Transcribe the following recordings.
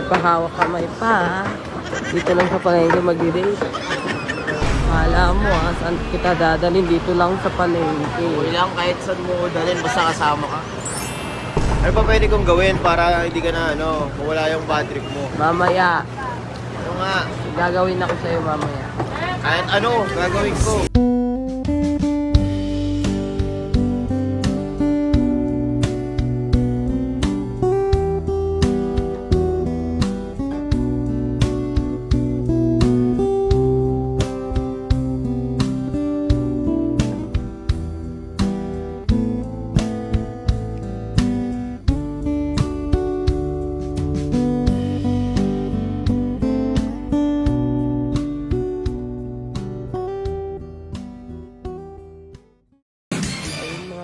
Pahawak kamay pa. Dito lang sa palengke mag-date. Kala mo saan kita dadalhin? Dito lang sa palengke. Okay lang, kahit saan mo dalhin, basta kasama ka. Ano pa pwede kong gawin para hindi ka na mawala yung bad trip mo? Mamaya. Ano nga? Gagawin ako sa'yo mamaya. Kahit gagawin ko.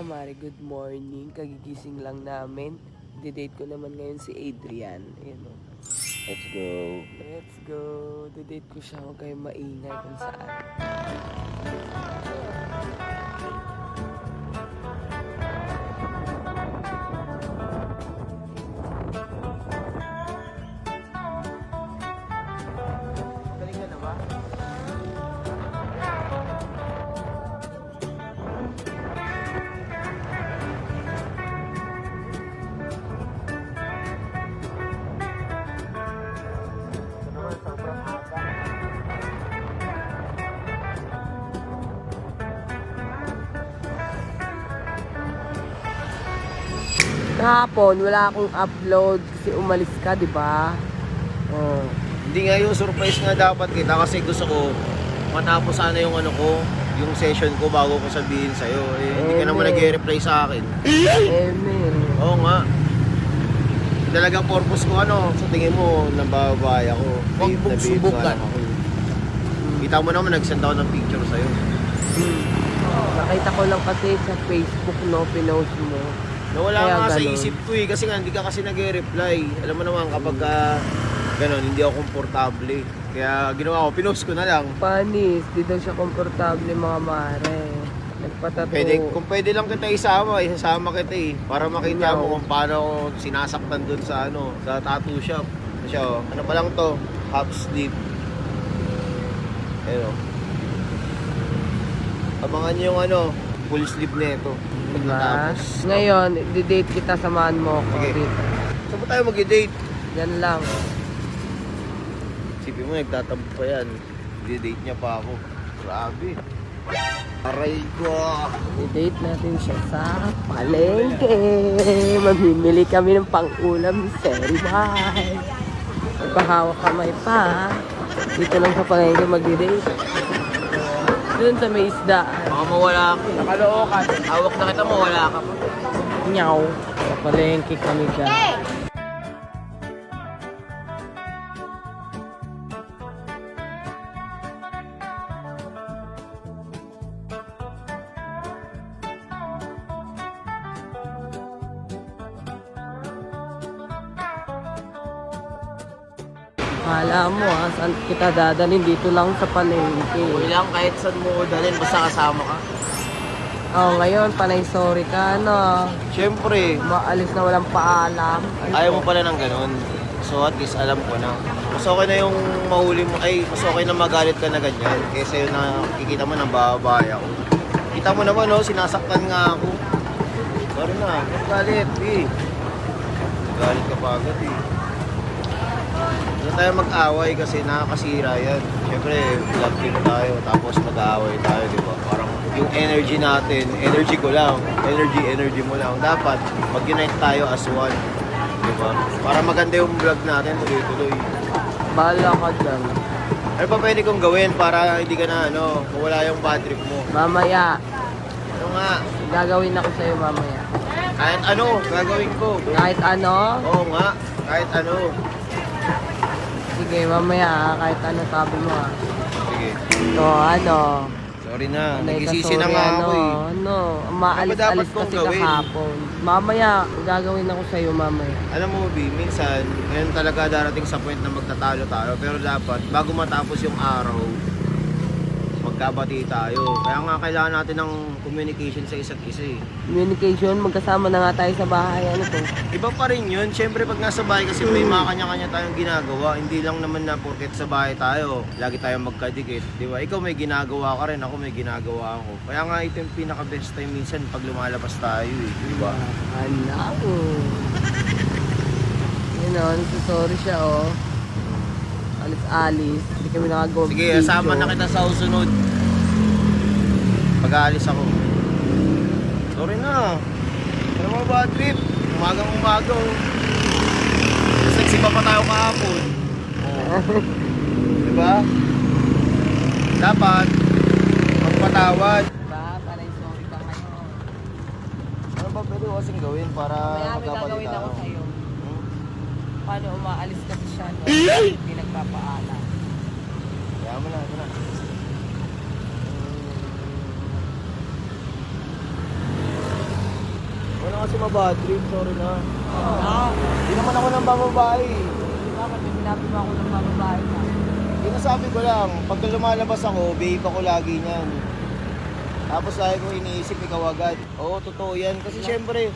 Mare, good morning. Kagigising lang namin. Didate ko naman ngayon si Adrian. Ayan o. Let's go. Let's go. Didate ko siya. Huwag kayong maingay kung saan. Galing ka na ba? Kahapon, wala akong upload kasi umalis ka, di ba? Oh. Hindi nga yung surprise nga dapat kita kasi gusto ko matapos sana yung yung session ko bago ko sabihin sa'yo. Hindi ka naman nag-reply sa akin. Amen. Oo nga. Talagang purpose ko sa tingin mo, nababay ako. Huwag Babe, mong na babe, subukan. ako. Kita mo naman, nag-send ako ng picture sa'yo. Nakita ko lang kasi sa Facebook, pinost mo. Nawala Kaya nga sa ganun. isip ko kasi nga hindi ka kasi nag-reply. Alam mo naman kapag gano'n, hindi ako komportable. Kaya ginawa ko, pinost ko na lang. Panis, di daw siya komportable mga mare. Nagpatato. Kung pwede lang kita isasama kita para makita No. mo kung paano ako sinasaktan dun sa sa tattoo shop. Siya, ano pa lang to, half sleeve. Ayun. Abangan niyo yung full sleeve nito. Diba? Ngayon, di-date kita, samahan mo ako Sige. dito. Saan ba tayo mag-date? Yan lang. Sipin mo, nagtatampo pa yan. Di-date niya pa ako. Grabe. Aray ko. I-date natin siya sa palengke. Mamimili kami ng pang-ulam ni Seri White. Pahawak kamay pa. Dito lang sa palengke mag-date. Doon sa may isda. Baka mawala ako. Nakalookan. Hawak na kita, mawala ka pa. Nyaw. Sa palengke kami dyan. Kala mo saan kita dadalhin? Dito lang sa palengke. Okay lang, kahit saan mo dalhin, basta kasama ka. Oh, ngayon, panay sorry ka, no? Siyempre, Maalis na walang paalam. ayaw mo pala ng ganun. So at least alam ko na. Mas okay na yung mahuli mo, mas okay na magalit ka na ganyan. Kaysa yung nakikita mo nang babaya ako. Kita mo naman, sinasaktan nga ako. Sorry na, magalit, Galit ka pa agad, Hindi tayo mag-away kasi nakakasira yan. Siyempre, love team tayo, tapos mag-aaway tayo, di ba? Parang yung energy natin, energy ko lang, energy mo lang. Dapat, mag-unite tayo as one. Di ba? Para maganda yung vlog natin, tuloy-tuloy. Bahala ka dyan. Ano pa pwede kong gawin para hindi ka na, mawala yung bad trip mo? Mamaya. Ano nga? Gagawin ako sa'yo mamaya. Kahit gagawin ko. Kahit ano? Oo nga, kahit ano. Sige, mamaya kahit ano sabi mo Sige. Sorry na, Nay, nagisisi na sorry, nga ako Maalis-alis Ano ba dapat kong kasi gawin? kahapon. Mamaya, gagawin ako sa'yo mamaya. Alam mo, minsan, ngayon talaga darating sa point na magtatalo tayo. Pero dapat, bago matapos yung araw, magkabati tayo. Kaya nga kailangan natin ng communication sa isa't isa eh. Communication, magkasama na nga tayo sa bahay. Ano to? Iba pa rin yun. Siyempre pag nasa bahay kasi may mga kanya-kanya tayong ginagawa. Hindi lang naman na porket sa bahay tayo, lagi tayong magkadikit. Di ba? Ikaw may ginagawa ka rin, ako may ginagawa ako. Kaya nga ito yung pinaka-best time minsan pag lumalabas tayo eh. Di ba? Alam. Yun o, sorry siya o. Alis-alis. Hindi kami nakagawa. Sige, sama na kita sa susunod. Pag-aalis ako. Sorry na. Ano mo ba trip? Umagang-umaga oh. Sexy pa tayo kahapon. Oh. Diba? Dapat magpatawad. Diba? Para sorry ka ngayon. Ano ba pwede ko kasing gawin para Kaya may magkabali gagawin tayo? ako sa'yo. Hmm? Paano umaalis kasi siya no? Hindi nagpapaalam. Kaya mo na, ito na. Wala kasi mabad trip, sorry na. Hindi naman ako ng bababae. Diba? Kasi sinabi mo ako ng babae na. Hindi nasabi ko lang, pag lumalabas ako, babe ako lagi niyan. Tapos lagi ko iniisip ikaw agad. Oo, totoo yan. Kasi syempre,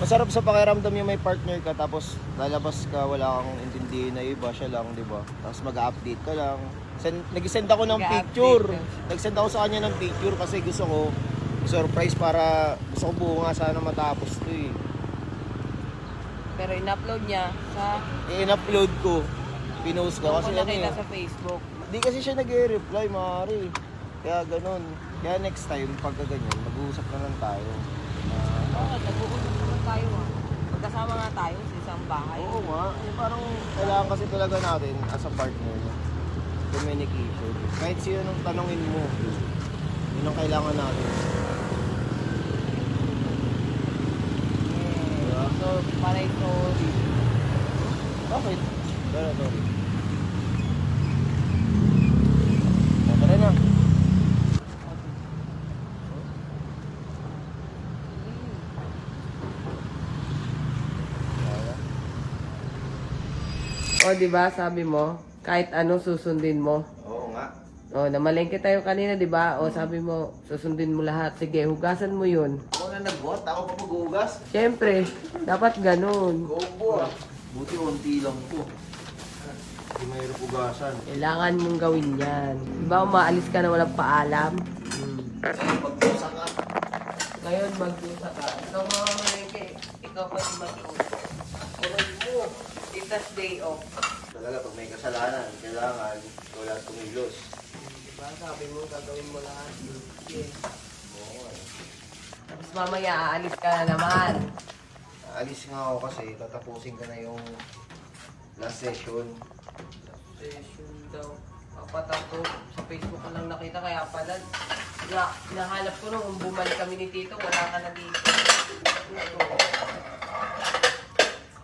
masarap sa pakiramdam yung may partner ka, tapos lalabas ka, wala kang intindihin na iba, siya lang, di ba? Tapos mag-update ka lang. Nag-send ako ng picture. Nag-send ako sa kanya ng picture kasi gusto ko surprise para gusto ko buo nga sana matapos to eh. Pero in-upload niya sa... I-upload ko. Pinost ko kasi ano nakita eh. sa Facebook. Di kasi siya nag-reply, maaari. Kaya ganun. Kaya next time, pagka ganyan, mag-uusap na lang tayo. Oo, nag-uusap naman tayo ah. Magkasama nga tayo sa isang bahay. Oo nga. Parang kailangan kasi talaga natin as a partner, communication. Kahit sino nung tanongin mo, yun ang kailangan natin. Yeah. So, panay sorry. Bakit? Pero, sorry. Tara na. O, di ba sabi mo, kahit ano susundin mo. Oo nga. O, namalengke tayo kanina, di ba? O, sabi mo, susundin mo lahat. Sige, hugasan mo yun. Ako na nag-bot, ako pa mag-ugas. Siyempre, dapat ganun. Gobo ah. Buti unti lang po. Hindi mahirap ugasan. Kailangan mong gawin yan. Di ba, umaalis ka na walang paalam? Pagpusa ka. Ngayon, magdusa ka. Ikaw mga malengke, ikaw pa si magdusa. Kurod mo, itas day off. Talaga, pag may kasalanan, kailangan wala tumilos. Di ba, sabi mo, gagawin mo lahat. Sige. Oo nga. Tapos mamaya, aalis ka na naman. Alis nga ako kasi tatapusin ko na yung last session. Session daw. Apat ako. Sa Facebook ko lang nakita, kaya pala, nahanap ko nung bumalik kami ni Tito, wala ka na dito.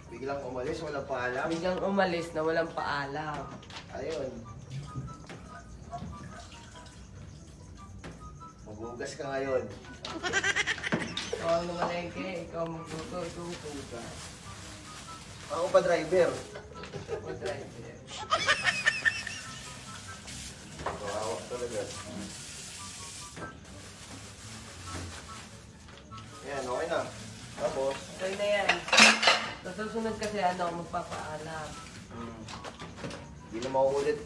Biglang umalis, walang paalam. Biglang umalis na walang paalam. Ayun. Maghugas ka ngayon. Ikaw ang namalengke, ikaw magluto, ikaw maghugas. Ako pa driver. Ako driver. Hawak talaga. Yan, okay na. Tapos, Okay na yan. Sa susunod kasi magpapaalam. hindi na mauulit